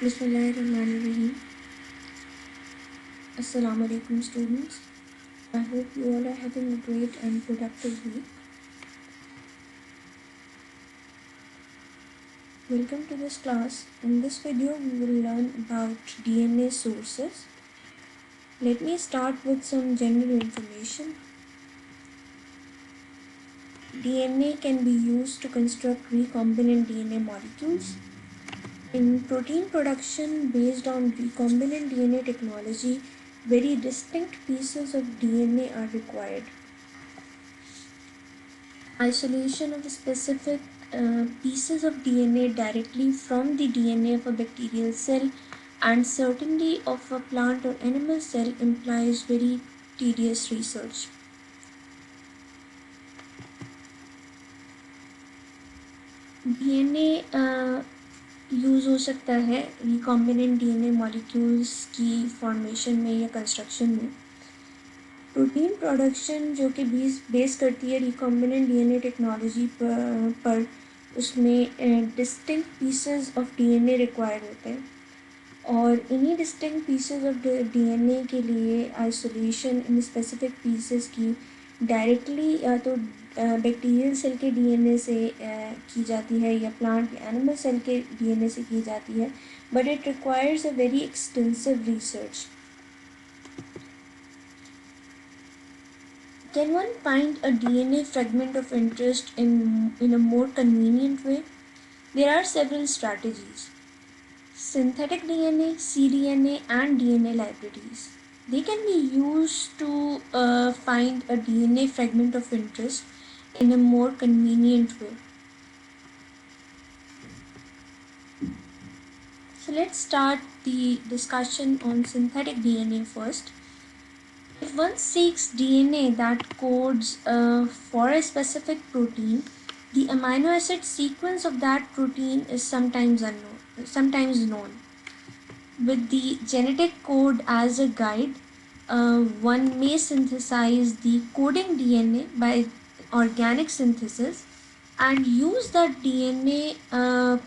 Bismillahirrahmanirrahim. Assalamu alaikum students. I hope you all are having a great and productive week. Welcome to this class. In this video we will learn about DNA sources. Let me start with some general information. DNA can be used to construct recombinant DNA molecules. In protein production based on recombinant DNA technology, very distinct pieces of DNA are required. Isolation of specific pieces of DNA directly from the DNA of a bacterial cell and certainly of a plant or animal cell implies very tedious research. DNA use हो सकता है recombinant DNA molecules की formation में या construction में। Protein production जो कि base करती है रिकॉम्बिनेंट डीएनए टेक्नोलॉजी पर उसमें distinct pieces of DNA require होते हैं और इन्हीं डिस्टिंक्ट पीसेस ऑफ डीएनए के लिए आइसोलेशन इन स्पेसिफिक पीसेस की डायरेक्टली या तो बैक्टीरियल सेल के डीएनए से की जाती है या प्लांट या एनिमल सेल के डीएनए से की जाती है, but it requires a very extensive research. Can one find a DNA fragment of interest in a more convenient way? There are several strategies. Synthetic DNA, cDNA, and DNA libraries. They can be used to find a DNA fragment of interest in a more convenient way. So let's start the discussion on synthetic DNA first. If one seeks DNA that codes for a specific protein, the amino acid sequence of that protein is sometimes known. With the genetic code as a guide, one may synthesize the coding DNA by organic synthesis and use that DNA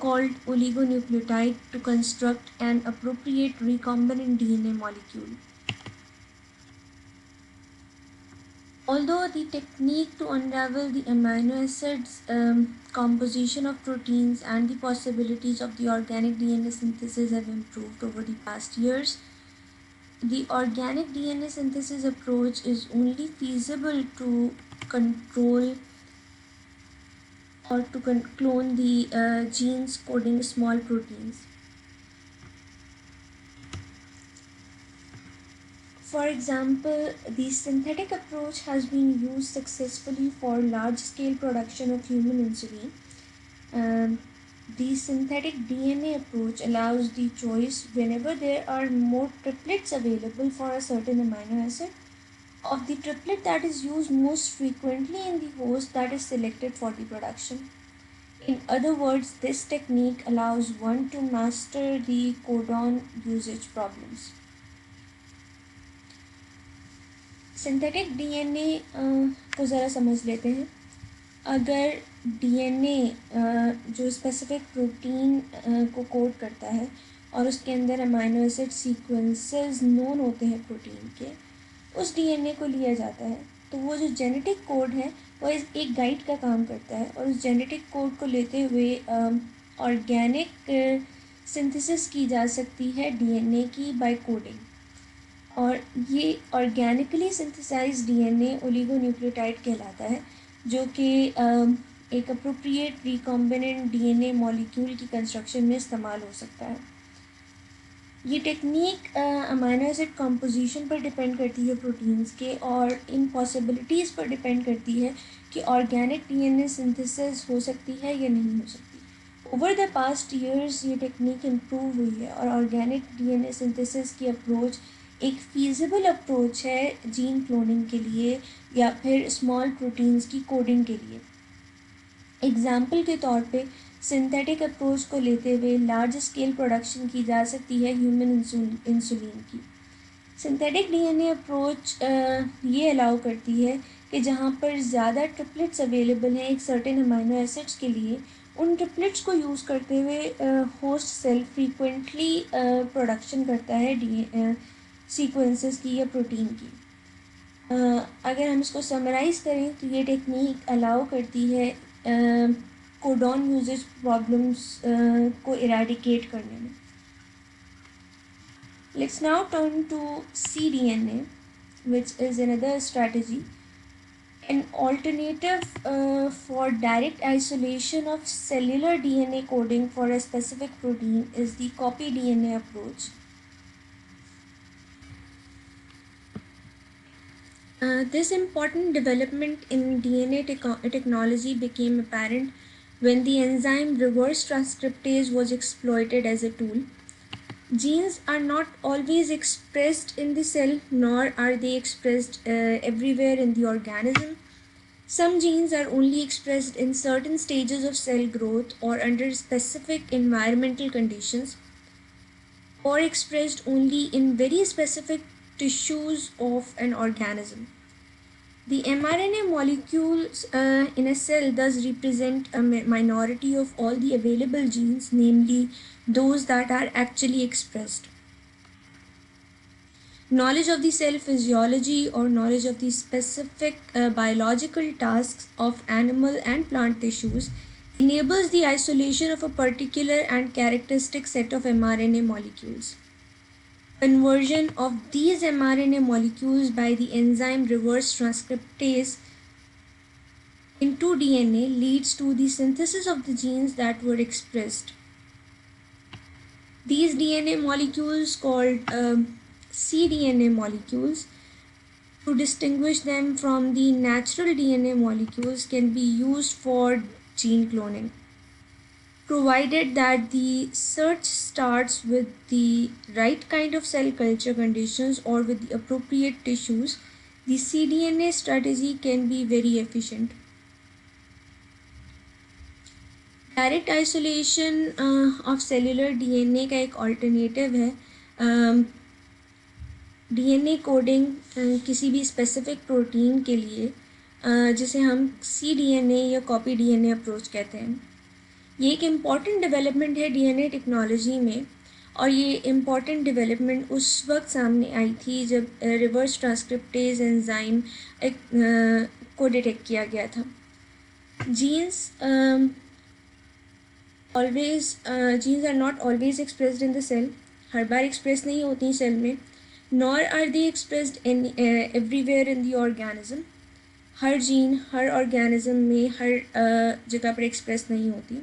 called oligonucleotide to construct an appropriate recombinant DNA molecule. Although the technique to unravel the amino acids composition of proteins and the possibilities of the organic DNA synthesis have improved over the past years, the organic DNA synthesis approach is only feasible to control or to clone the genes coding small proteins. For example, the synthetic approach has been used successfully for large-scale production of human insulin. The synthetic DNA approach allows the choice whenever there are more triplets available for a certain amino acid of the triplet that is used most frequently in the host that is selected for the production. In other words, this technique allows one to master the codon usage problems. Synthetic DNA को ज़रा समझ लेते हैं. अगर DNA जो specific protein को code करता है और उसके अंदर अमाइनो एसिड सीक्वेंसेस नोन होते हैं प्रोटीन के, उस डीएनए को लिया जाता है तो वो जो जेनेटिक कोड है वो एक गाइड का काम करता है और उस जेनेटिक कोड को लेते हुए ऑर्गेनिक सिंथेसिस की जा सकती है डीएनए की बाय कोडिंग. और ये ऑर्गेनिकली सिंथेसाइज डीएनए ओलिगोन्यूक्लियोटाइड कहलाता है जो कि एक अप्रोप्रिएट रिकॉम्बिनेंट डीएनए मॉलिक्यूल की कंस्ट्रक्शन में इस्तेमाल हो सकता है. ये टेक्निक अमाइनो एसिड कंपोजिशन पर डिपेंड करती है प्रोटीन्स के और इन पॉसिबिलिटीज़ पर डिपेंड करती है कि ऑर्गेनिक डीएनए सिंथेसिस हो सकती है या नहीं हो सकती. ओवर द पास्ट ईयर्स ये टेक्निक इम्प्रूव हुई है और ऑर्गेनिक डीएनए सिंथेसिस की अप्रोच एक फीजिबल अप्रोच है जीन क्लोनिंग के लिए या फिर स्मॉल प्रोटीन्स की कोडिंग के लिए. एग्जाम्पल के तौर पे सिंथेटिक अप्रोच को लेते हुए लार्ज स्केल प्रोडक्शन की जा सकती है ह्यूमन इंसुलिन की. सिंथेटिक डीएनए अप्रोच ये अलाउ करती है कि जहाँ पर ज़्यादा ट्रिपलेट्स अवेलेबल हैं एक सर्टेन अमाइनो एसिड्स के लिए, उन ट्रिपलेट्स को यूज़ करते हुए होस्ट सेल फ्रीक्वेंटली प्रोडक्शन करता है सीक्वेंसेस की या प्रोटीन की। अगर हम इसको समराइज़ करें तो ये टेक्निक अलाउ करती है कोडॉन यूजेज प्रॉब्लम्स को इरेडिकेट करने में। Let's now turn to cDNA, which is another strategy. An alternative for direct isolation of cellular DNA coding for a specific protein is the copy DNA approach. This important development in DNA technology became apparent when the enzyme reverse transcriptase was exploited as a tool. Genes are not always expressed in the cell, nor are they expressed everywhere in the organism. Some genes are only expressed in certain stages of cell growth or under specific environmental conditions, or expressed only in very specific tissues of an organism. The mRNA molecules in a cell thus represent a minority of all the available genes, namely those that are actually expressed. Knowledge of the cell physiology or knowledge of the specific biological tasks of animal and plant tissues enables the isolation of a particular and characteristic set of mRNA molecules. Conversion of these mRNA molecules by the enzyme reverse transcriptase into DNA leads to the synthesis of the genes that were expressed. These DNA molecules, called cDNA molecules, to distinguish them from the natural DNA molecules, can be used for gene cloning. Provided that the search starts with the right kind of cell culture conditions or with the appropriate tissues, the cDNA strategy can be very efficient. Direct isolation of cellular DNA का एक alternative है DNA coding किसी भी specific protein के लिए जिसे हम cDNA या कॉपी डीएनए अप्रोच कहते हैं। ये एक इम्पॉर्टेंट डेवलपमेंट है डीएनए टेक्नोलॉजी में, और ये इम्पॉर्टेंट डेवलपमेंट उस वक्त सामने आई थी जब रिवर्स ट्रांसक्रिप्टेज एंजाइम को डिटेक्ट किया गया था। Genes genes are not always expressed in the cell, हर बार express नहीं होती सेल में, nor are they expressed everywhere in the organism. Her gene her organism में हर जगह पर एक्सप्रेस नहीं होती।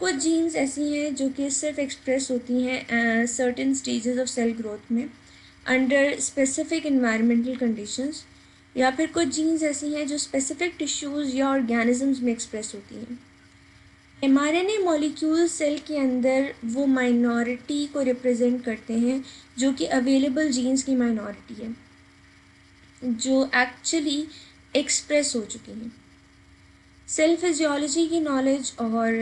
कुछ जीन्स ऐसी हैं जो कि सिर्फ एक्सप्रेस होती हैं certain stages of cell growth में अंडर स्पेसिफिक इन्वायरमेंटल कंडीशंस, या फिर कुछ जीन्स ऐसी हैं जो स्पेसिफिक टिश्यूज़ या ऑर्गेनिजम्स में एक्सप्रेस होती हैं। mRNA मॉलिक्यूल सेल के अंदर वो माइनॉरिटी को रिप्रेजेंट करते हैं जो कि अवेलेबल जीन्स की माइनॉरिटी है, जो एक्चुअली एक्सप्रेस हो चुकी हैं। सेल फिजियोलॉजी की नॉलेज और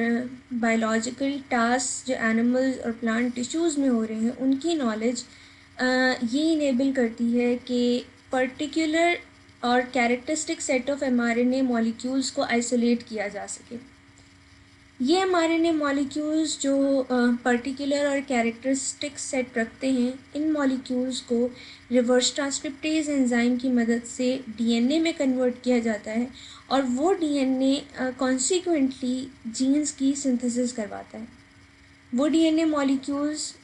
बायोलॉजिकल टास्क जो एनिमल्स और प्लांट टिश्यूज़ में हो रहे हैं उनकी नॉलेज ये इनेबल करती है कि पर्टिकुलर और characteristic set of mRNA molecules को आइसोलेट किया जा सके। ये mRNA मॉलिक्यूल्स जो पर्टिकुलर और कैरेक्टरिस्टिक सेट रखते हैं, इन मॉलिक्यूल्स को रिवर्स ट्रांसक्रिप्टेज एंजाइम की मदद से डीएनए में कन्वर्ट किया जाता है, और वो डीएनए कॉन्सिक्वेंटली जीन्स की सिंथेसिस करवाता है। वो डीएनए मॉलिक्यूल्स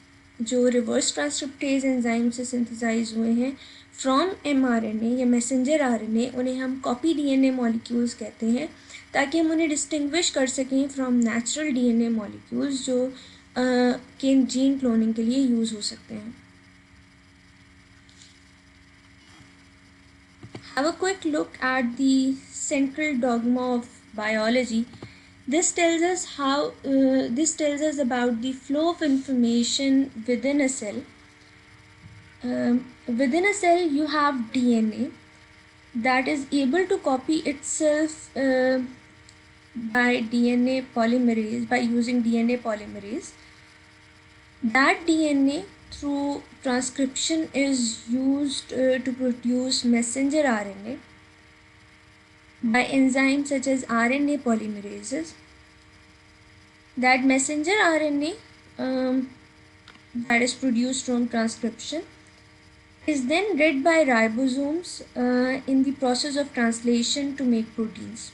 जो रिवर्स ट्रांसक्रिप्टेज एंजाइम से सिंथेसाइज हुए हैं फ्रॉम mRNA या मैसेंजर आरएनए, उन्हें हम कॉपी डीएनए मॉलिक्यूल्स कहते हैं, ताकि हम उन्हें डिस्टिंग्विश कर सकें फ्रॉम नेचुरल डीएनए मॉलिक्यूल्स जो के जीन क्लोनिंग के लिए यूज़ हो सकते हैं। Have a quick look at the central dogma of biology. This tells us about the flow of information within a cell. Within a cell, you have DNA that is able to copy itself by using DNA polymerase. That DNA through transcription is used to produce messenger RNA by enzymes such as RNA polymerases. that messenger RNA that is produced from transcription is then read by ribosomes in the process of translation to make proteins.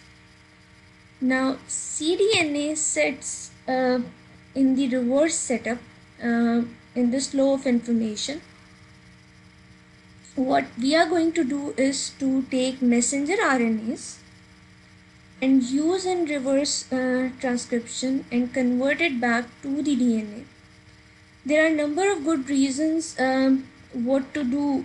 Now, cDNA sits in the reverse setup in this flow of information. What we are going to do is to take messenger RNAs and use in reverse transcription and convert it back to the DNA. There are a number of good reasons what to do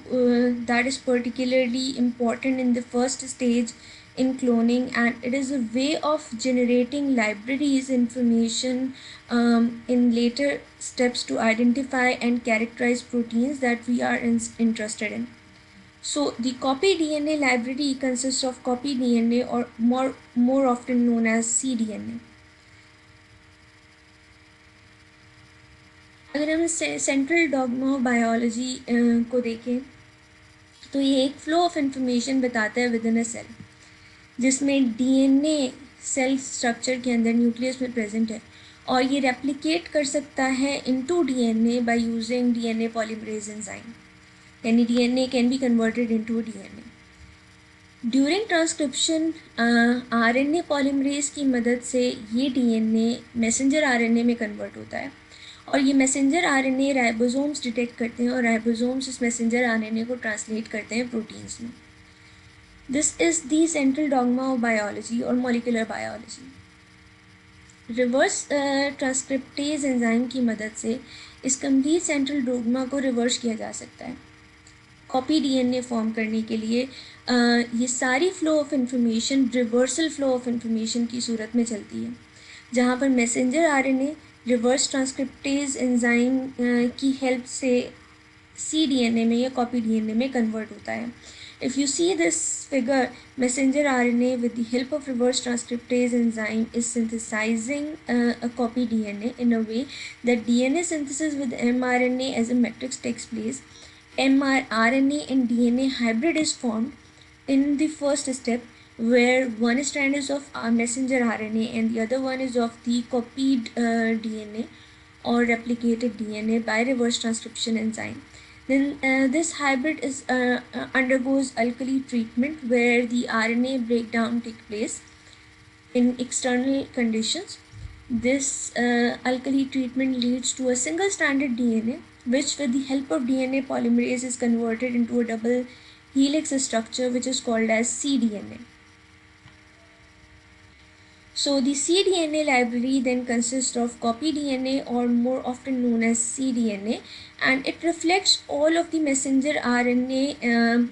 that is particularly important in the first stage in cloning, and it is a way of generating libraries information in later steps to identify and characterize proteins that we are interested in. So the copy DNA library consists of copy DNA, or more often known as cDNA. अगर हम central dogma of biology को देखें तो ये एक flow of information बताता है with in a cell, जिसमें डीएनए सेल स्ट्रक्चर के अंदर न्यूक्लियस में प्रेजेंट है और ये रेप्लिकेट कर सकता है into DNA by using DNA polymerase enzyme, यानी DNA can be converted into DNA. During transcription RNA polymerase की मदद से ये डीएनए मैसेंजर आरएनए में कन्वर्ट होता है और ये मैसेंजर आरएनए राइबोसोम्स डिटेक्ट करते हैं और राइबोसोम्स इस मैसेंजर आरएनए को ट्रांसलेट करते हैं प्रोटीन्स में. This is the central dogma of biology और molecular biology. Reverse transcriptase enzyme की मदद से इस कंप्लीट सेंट्रल डॉग्मा को रिवर्स किया जा सकता है. कॉपी डीएनए फॉर्म करने के लिए ये सारी flow of information reversal flow of information की सूरत में चलती है, जहाँ पर messenger RNA reverse transcriptase enzyme की हेल्प से cDNA में या कॉपी डीएनए में कन्वर्ट होता है. If you see this figure, messenger RNA with the help of reverse transcriptase enzyme is synthesizing a copy DNA in a way that DNA synthesis with mRNA as a matrix takes place. mRNA and DNA hybrid is formed in the first step, where one strand is of messenger RNA and the other one is of the copied DNA or replicated DNA by reverse transcription enzyme. Then this hybrid is undergoes alkali treatment, where the RNA breakdown takes place in external conditions. This alkali treatment leads to a single-stranded DNA, which with the help of DNA polymerase is converted into a double helix structure, which is called as cDNA. So the cDNA library then consists of copy DNA, or more often known as cDNA, and it reflects all of the messenger RNA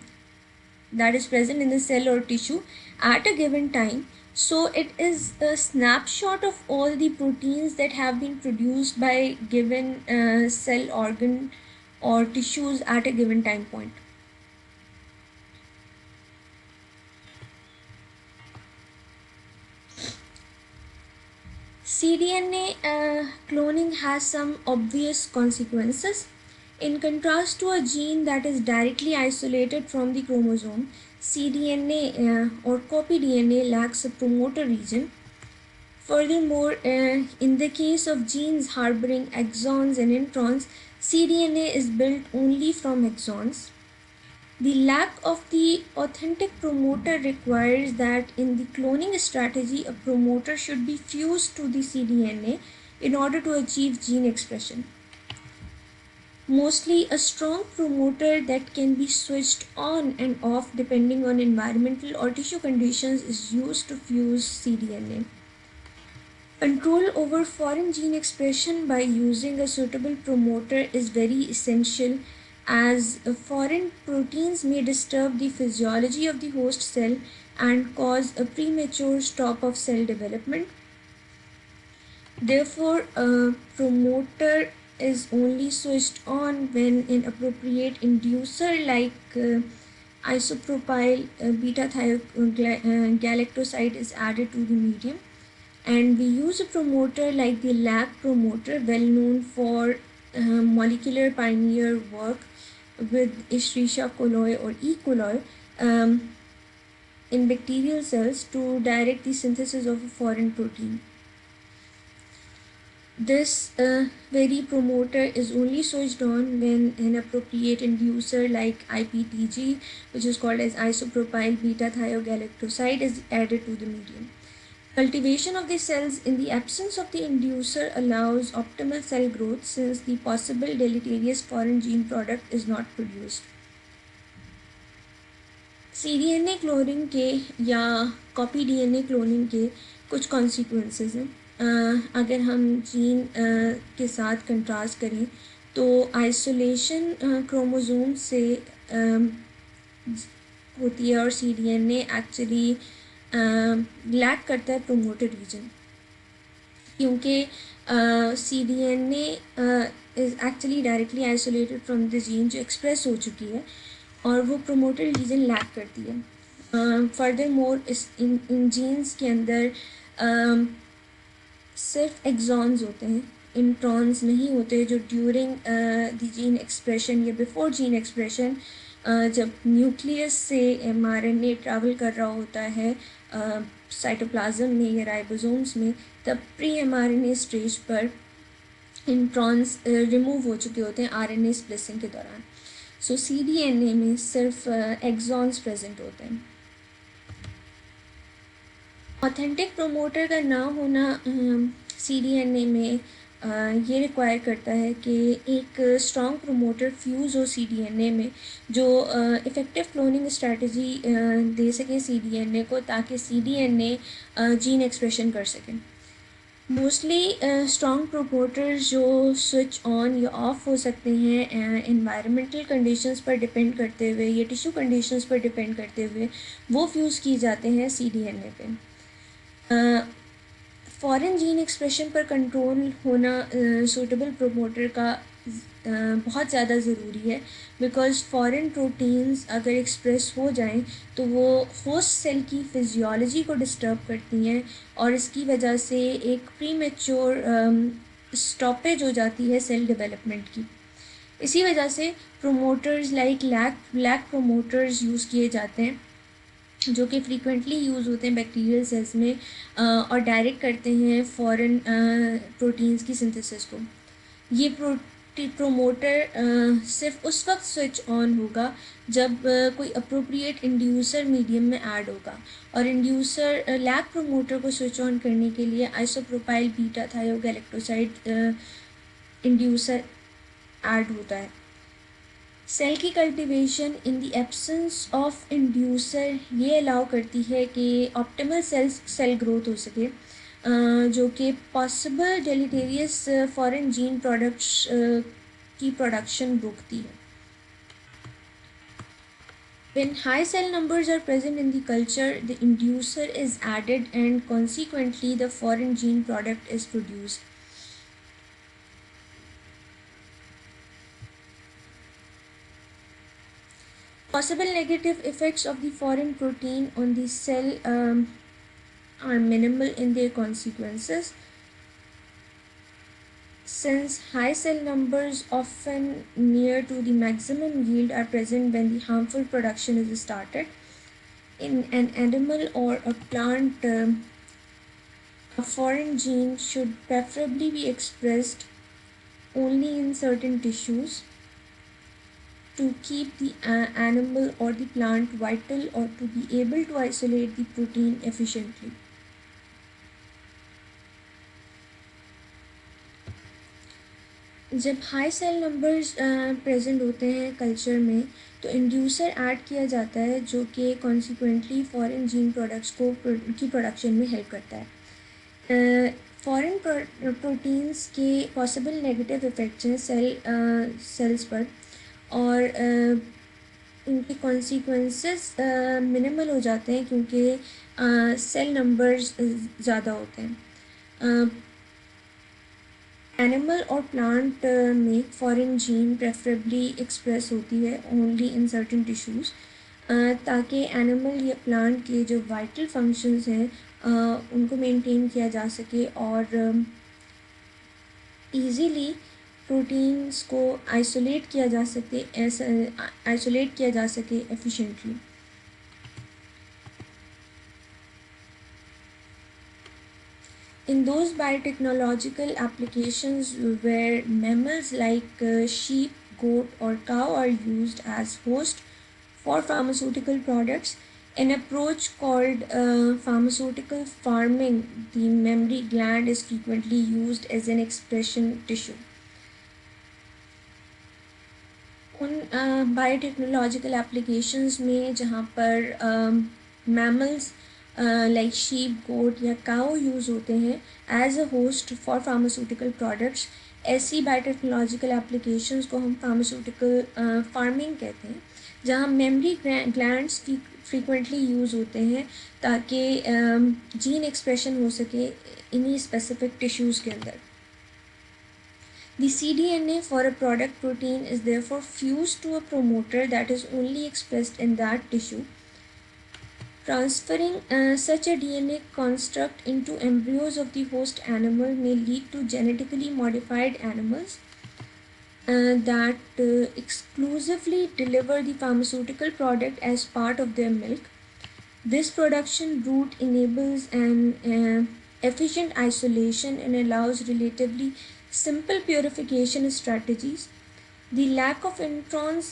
that is present in the cell or tissue at a given time. So it is a snapshot of all the proteins that have been produced by given cell, organ or tissues at a given time point. cDNA cloning has some obvious consequences. In contrast to a gene that is directly isolated from the chromosome, cDNA or copy DNA lacks a promoter region. Furthermore, in the case of genes harboring exons and introns, cDNA is built only from exons. The lack of the authentic promoter requires that in the cloning strategy, a promoter should be fused to the cDNA in order to achieve gene expression. Mostly, a strong promoter that can be switched on and off depending on environmental or tissue conditions is used to fuse cDNA. Control over foreign gene expression by using a suitable promoter is very essential, as foreign proteins may disturb the physiology of the host cell and cause a premature stop of cell development. Therefore, a promoter is only switched on when an appropriate inducer like isopropyl beta-galactoside is added to the medium. And we use a promoter like the LAC promoter, well known for molecular pioneer work with Escherichia coli or E. coli in bacterial cells to direct the synthesis of a foreign protein. This very promoter is only switched on when an appropriate inducer like IPTG, which is called as isopropyl beta thiogalactoside, is added to the medium. Cultivation of the cells in the absence of the inducer allows optimal cell growth since the possible deleterious foreign gene product is not produced. cDNA cloning के या copy DNA cloning के कुछ consequences हैं। अगर हम gene के साथ contrast करें तो आइसोलेशन क्रोमोसोम से होती है और cDNA एक्चुअली लैक करता है प्रोमोटर रीजन, क्योंकि cDNA is actually directly isolated from the gene जो एक्सप्रेस हो चुकी है और वो प्रोमोटर रीजन लैक करती है। फर्दर मोर इन जीन्स के अंदर सिर्फ एक्सॉन्स होते हैं, इंट्रॉन्स नहीं होते, जो ड्यूरिंग द जीन एक्सप्रेशन या बिफोर जीन एक्सप्रेशन जब न्यूक्लियस से mRNA ट्रैवल कर रहा होता है साइटोप्लाज्म में या राइबोसोम्स में, तब प्री mRNA स्टेज पर इंट्रॉन्स रिमूव हो चुके होते हैं RNA स्प्लिसिंग के दौरान। सो cDNA में सिर्फ एक्सॉन्स प्रेजेंट होते हैं। ऑथेंटिक प्रोमोटर का ना होना cDNA में ये रिक्वायर करता है कि एक स्ट्रॉन्ग प्रोमोटर फ्यूज़ हो cDNA में जो इफ़ेक्टिव क्लोनिंग स्ट्रेटजी दे सके cDNA को, ताकि cDNA जीन एक्सप्रेशन कर सकें। मोस्टली स्ट्रॉन्ग प्रोमोटर्स जो स्विच ऑन या ऑफ हो सकते हैं एनवायरमेंटल कंडीशंस पर डिपेंड करते हुए या टिश्यू कंडीशंस पर डिपेंड करते हुए वो फ्यूज़ किए जाते हैं cDNA पे। फॉरेन जीन एक्सप्रेशन पर कंट्रोल होना सूटेबल प्रोमोटर का बहुत ज़्यादा ज़रूरी है, बिकॉज़ फॉरेन प्रोटीन्स अगर एक्सप्रेस हो जाएं तो वो होस्ट सेल की फिजियोलॉजी को डिस्टर्ब करती हैं और इसकी वजह से एक प्रीमेच्योर स्टॉपेज हो जाती है सेल डेवलपमेंट की। इसी वजह से promoters like lac promoters use किए जाते हैं जो कि फ्रीक्वेंटली यूज़ होते हैं बैक्टीरियल सेल्स में और डायरेक्ट करते हैं फॉरेन प्रोटीन्स की सिंथेसिस को। ये प्रोमोटर सिर्फ उस वक्त स्विच ऑन होगा जब कोई अप्रोप्रिएट इंड्यूसर मीडियम में ऐड होगा, और इंड्यूसर लैक प्रोमोटर को स्विच ऑन करने के लिए आइसोप्रोपाइल बीटा थायोगैलेक्टोसाइड इंड्यूसर ऐड होता है। सेल की cultivation in the absence of inducer ये अलाउ करती है कि ऑप्टिमल सेल ग्रोथ हो सके, जो कि पॉसिबल डेलीटेरियस फॉरेन जीन प्रोडक्ट्स की प्रोडक्शन रोकती है। When high cell numbers are present in the culture, the inducer is added and consequently the foreign gene product is produced. Possible negative effects of the foreign protein on the cell are minimal in their consequences. Since high cell numbers often near to the maximum yield are present when the harmful production is started, in an animal or a plant, a foreign gene should preferably be expressed only in certain tissues to keep the animal or the plant vital or to be able to isolate the protein efficiently. जब high cell numbers present होते हैं culture में तो inducer add किया जाता है जो कि कॉन्सिक्वेंटली फॉरेन जीन प्रोडक्ट्स को की प्रोडक्शन में हेल्प करता है। फॉरेन प्रोटीन्स के पॉसिबल नेगेटिव इफ़ेक्ट्स हैं सेल्स पर और इनके कॉन्सिक्वेंसेस मिनिमल हो जाते हैं क्योंकि सेल नंबर्स ज़्यादा होते हैं। एनिमल और प्लांट में फॉरेन जीन प्रेफरेबली एक्सप्रेस होती है ओनली इन सर्टेन टिश्यूज़, ताकि एनिमल या प्लांट के जो वाइटल फंक्शंस हैं उनको मेंटेन किया जा सके और इजीली प्रोटीन्स को आइसोलेट किया जा सके efficiently. in those biotechnological applications where mammals like sheep, goat, or cow are used as host for pharmaceutical products, an approach called pharmaceutical farming, the mammary gland is frequently used as an expression tissue. उन biotechnological applications में जहाँ पर mammals like sheep, गोट या काऊ use होते हैं as a host for pharmaceutical products, ऐसी biotechnological applications को हम फार्मास्यूटिकल फार्मिंग कहते हैं, जहाँ मेमरी ग्लैंड्स फ्रीक्वेंटली यूज़ होते हैं ताकि जीन एक्सप्रेशन हो सके इन्हीं स्पेसिफिक टिश्यूज़ के अंदर. The cDNA for a product protein is therefore fused to a promoter that is only expressed in that tissue. Transferring such a DNA construct into embryos of the host animal may lead to genetically modified animals that exclusively deliver the pharmaceutical product as part of their milk. This production route enables an efficient isolation and allows relatively simple purification strategies. The lack of introns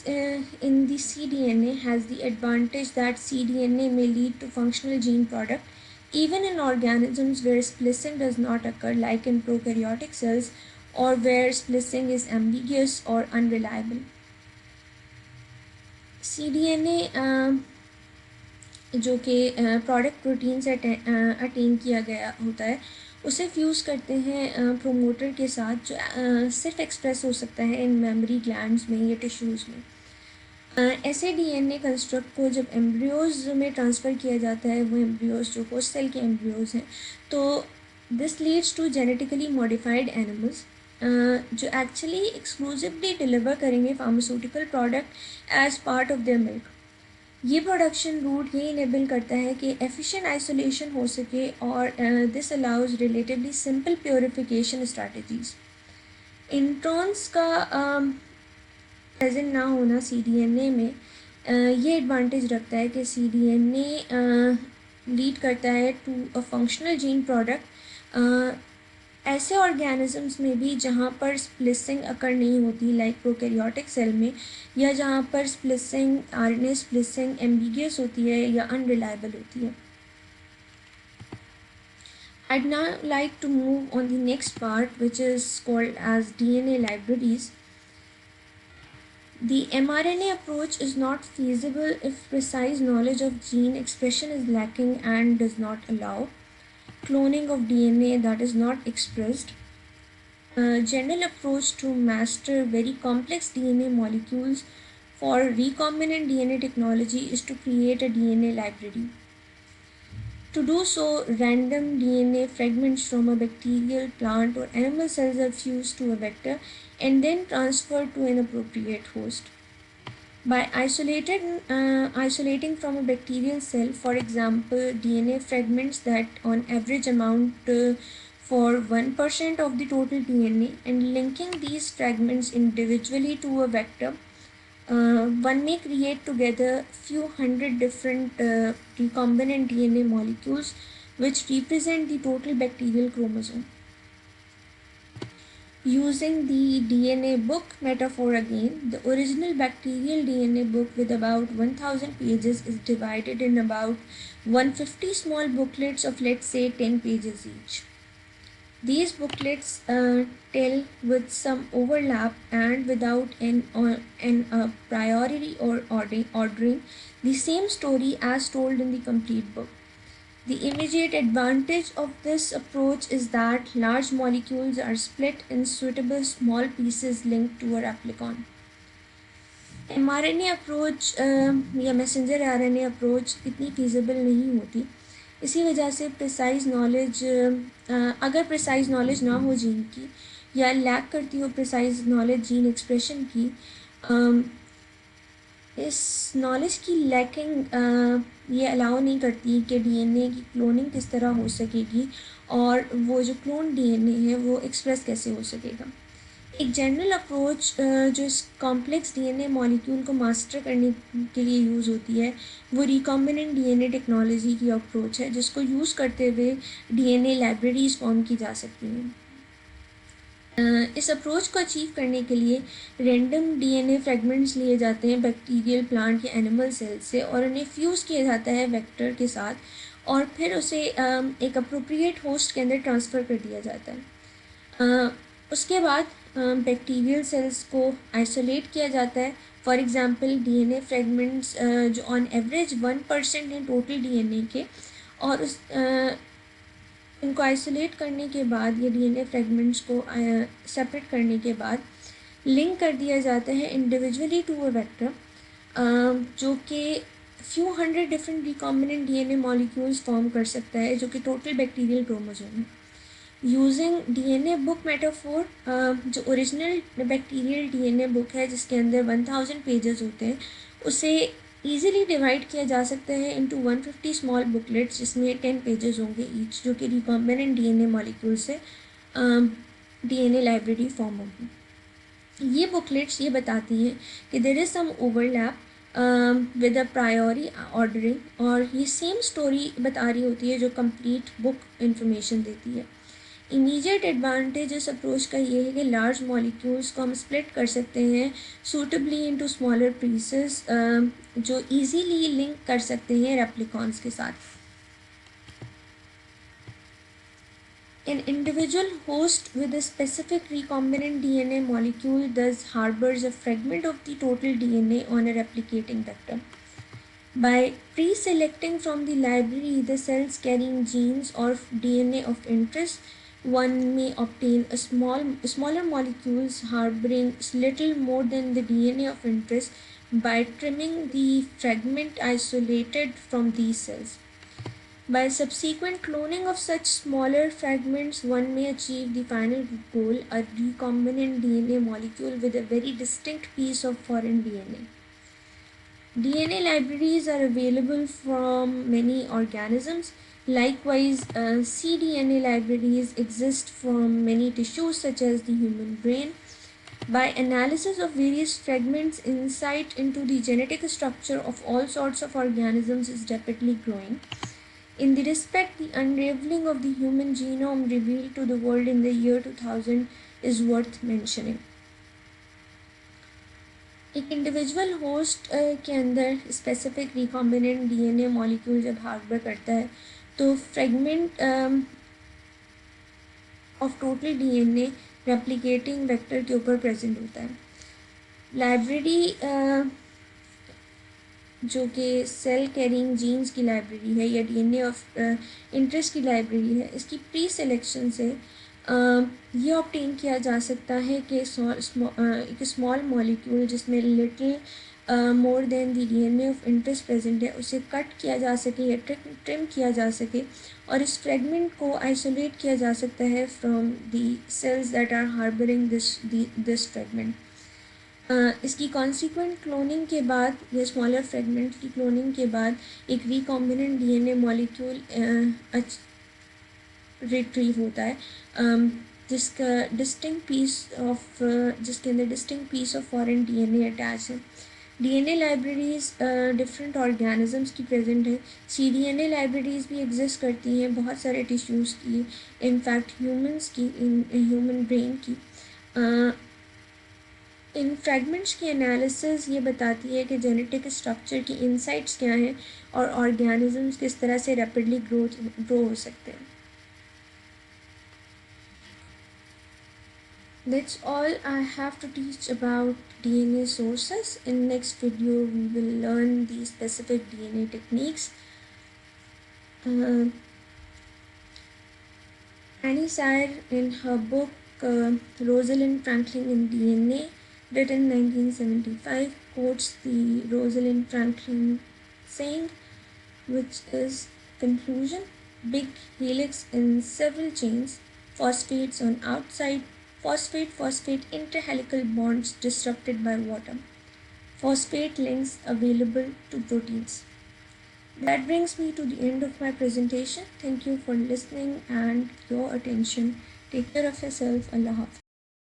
in the cDNA has the advantage that cDNA may lead to functional gene product even in organisms where splicing does not occur, like in prokaryotic cells, or where splicing is ambiguous or unreliable. cDNA जो कि product protein से attain किया गया होता है, उसे fuse करते हैं प्रोमोटर के साथ, जो सिर्फ एक्सप्रेस हो सकता है इन मेमरी ग्लैंड्स में या टिश्यूज़ में. ऐसे डीएनए कंस्ट्रक्ट को जब एम्ब्रियोज़ में ट्रांसफ़र किया जाता है, वो एम्ब्रियोज़ जो होस्ट सेल के एम्ब्रियोज़ हैं, तो this leads to genetically modified animals जो एक्चुअली एक्सक्लूसिवली डिलीवर करेंगे pharmaceutical product as part of their milk. ये प्रोडक्शन रूट ये इनेबल करता है कि एफिशिएंट आइसोलेशन हो सके और this allows relatively simple purification strategies. Introns का प्रेजेंट ना होना cDNA में ये एडवांटेज रखता है कि cDNA लीड करता है to a functional gene product ऐसे ऑर्गेनिजम्स में भी जहाँ पर स्प्लिसिंग अकर नहीं होती, लाइक प्रोकैरियोटिक सेल में, या जहाँ पर स्प्लिसिंग आरएनए स्प्लिसिंग एम्बिगियस होती है या अनरिलायबल होती है. I'd now like to move on the next part, which is called as DNA libraries. The mRNA approach is not feasible if precise knowledge of gene expression is lacking and does not allow cloning of DNA that is not expressed. A general approach to master very complex DNA molecules for recombinant DNA technology is to create a DNA library. To do so, random DNA fragments from a bacterial, plant, or animal cells are fused to a vector and then transferred to an appropriate host. By isolating from a bacterial cell, for example, DNA fragments that on average amount for 1% of the total DNA, and linking these fragments individually to a vector, one may create together few hundred different recombinant DNA molecules which represent the total bacterial chromosome. Using the DNA book metaphor again, the original bacterial DNA book with about 1000 pages is divided in about 150 small booklets of, let's say, 10 pages each. These booklets tell with some overlap and without an a priori or ordering the same story as told in the complete book. The immediate advantage of this approach is that large molecules are split in suitable small pieces linked to a replicon. mRNA approach या messenger RNA approach इतनी feasible नहीं होती. इसी वजह से precise knowledge, अगर precise knowledge ना हो जीन की या लैक करती हो प्रिसाइज नॉलेज जीन एक्सप्रेशन की, इस नॉलेज की लैकिंग ये अलाउ नहीं करती कि डीएनए की क्लोनिंग किस तरह हो सकेगी और वो जो क्लोन डीएनए है वो एक्सप्रेस कैसे हो सकेगा. एक जनरल अप्रोच जो इस कॉम्प्लेक्स डीएनए मॉलिक्यूल को मास्टर करने के लिए यूज़ होती है वो रिकॉम्बिनेंट डीएनए टेक्नोलॉजी की अप्रोच है, जिसको यूज़ करते हुए डीएनए लाइब्रेरीज फॉर्म की जा सकती हैं। इस अप्रोच को अचीव करने के लिए रैंडम डीएनए फ्रेगमेंट्स लिए जाते हैं बैक्टीरियल, प्लांट या एनिमल सेल से, और उन्हें फ्यूज़ किया जाता है वेक्टर के साथ, और फिर उसे एक अप्रोप्रिएट होस्ट के अंदर ट्रांसफ़र कर दिया जाता है। उसके बाद बैक्टीरियल सेल्स को आइसोलेट किया जाता है। फॉर एग्ज़ाम्पल डीएनए फ्रेगमेंट्स जो ऑन एवरेज 1% हैं टोटल डीएनए के, और इनको आइसोलेट करने के बाद या डीएनए फ्रेगमेंट्स को सेपरेट करने के बाद लिंक कर दिया जाता है इंडिविजुअली टू अ वेक्टर, जो कि few hundred different recombinant DNA molecules form कर सकता है, जो कि टोटल बैक्टीरियल क्रोमोसोम है। यूजिंग डीएनए बुक मेटाफोर, जो ओरिजिनल बैक्टीरियल डीएनए बुक है जिसके अंदर 1000 पेजेस होते हैं, उसे ईजिली डिवाइड किया जा सकता है इनटू 150 स्मॉल बुकलेट्स, जिसमें 10 पेजेस होंगे ईच, जो कि रिकॉम्बिनेंट डीएनए मॉलिक्यूल से डीएनए लाइब्रेरी फॉर्म होगी। ये बुकलेट्स ये बताती हैं कि there is some overlap with a priori ordering, और ये सेम स्टोरी बता रही होती है जो कंप्लीट बुक इंफॉर्मेशन देती है। इमीडिएट एडवांटेज इस अप्रोच का ये है कि लार्ज मॉलिक्यूल्स को हम स्प्लिट कर सकते हैं सूटेबली इनटू स्मॉलर पीसेस, जो इजीली लिंक कर सकते हैं रेप्लिकॉन्स के साथ। An individual host with a specific recombinant DNA molecule thus harbors a fragment of the total DNA on a replicating vector. By pre-selecting from the library the cells carrying genes or DNA of interest, one may obtain a smaller molecules harboring little more than the DNA of interest by trimming the fragment isolated from these cells. By subsequent cloning of such smaller fragments, one may achieve the final goal, a recombinant DNA molecule with a very distinct piece of foreign DNA. DNA libraries are available from many organisms. Likewise, cDNA libraries exist from many tissues such as the human brain. By analysis of various fragments, insight into the genetic structure of all sorts of organisms is rapidly growing. In the respect, the unraveling of the human genome revealed to the world in the year 2000 is worth mentioning. एक individual host के अंदर specific recombinant DNA molecule जब harbour करता है तो fragment of total DNA replicating vector के ऊपर present होता है। लाइब्रेरी जो कि सेल कैरिंग जीन्स की लाइब्रेरी है या डीएनए ऑफ इंटरेस्ट की लाइब्रेरी है, इसकी प्री सिलेक्शन से ये ऑब्टेन किया जा सकता है कि एक स्मॉल मॉलिक्यूल जिसमें little more than the DNA of interest present है उसे कट किया जा सके या ट्रिम किया जा सके, और इस फ्रेगमेंट को आइसोलेट किया जा सकता है from the cells that are harbouring this fragment. इसकी कॉन्सिक्वेंट क्लोनिंग के बाद या स्मॉलर फ्रेगमेंट की क्लोनिंग के बाद एक रिकॉम्बिनेंट डीएनए मॉलिक्यूल रिट्रीव होता है, जिसका डिस्टिंक्ट पीस ऑफ जिसके अंदर distinct piece of foreign DNA attach है। डीएनए लाइब्रेरीज़ डिफरेंट ऑर्गेनिजम्स की प्रेजेंट है। cDNA लाइब्रेरीज़ भी एग्जिस्ट करती हैं बहुत सारे टिश्यूज़ की, इनफैक्ट ह्यूमंस की, ह्यूमन ब्रेन की। इन फ्रेगमेंट्स की एनालिसिस ये बताती है कि जेनेटिक स्ट्रक्चर की इंसाइट्स क्या हैं और ऑर्गेनिजम्स किस तरह से रैपिडली ग्रो हो सकते हैं। That's all I have to teach about DNA sources. In next video we will learn the specific DNA techniques. Annie Sayer in her book Rosalind Franklin in DNA, written 1975, quotes the Rosalind Franklin saying, which is conclusion: big helix in several chains, phosphates on outside, phosphate interhelical bonds disrupted by water, phosphate links available to proteins. That brings me to the end of my presentation. Thank you for listening and your attention. Take care of yourself. Allah Hafiz.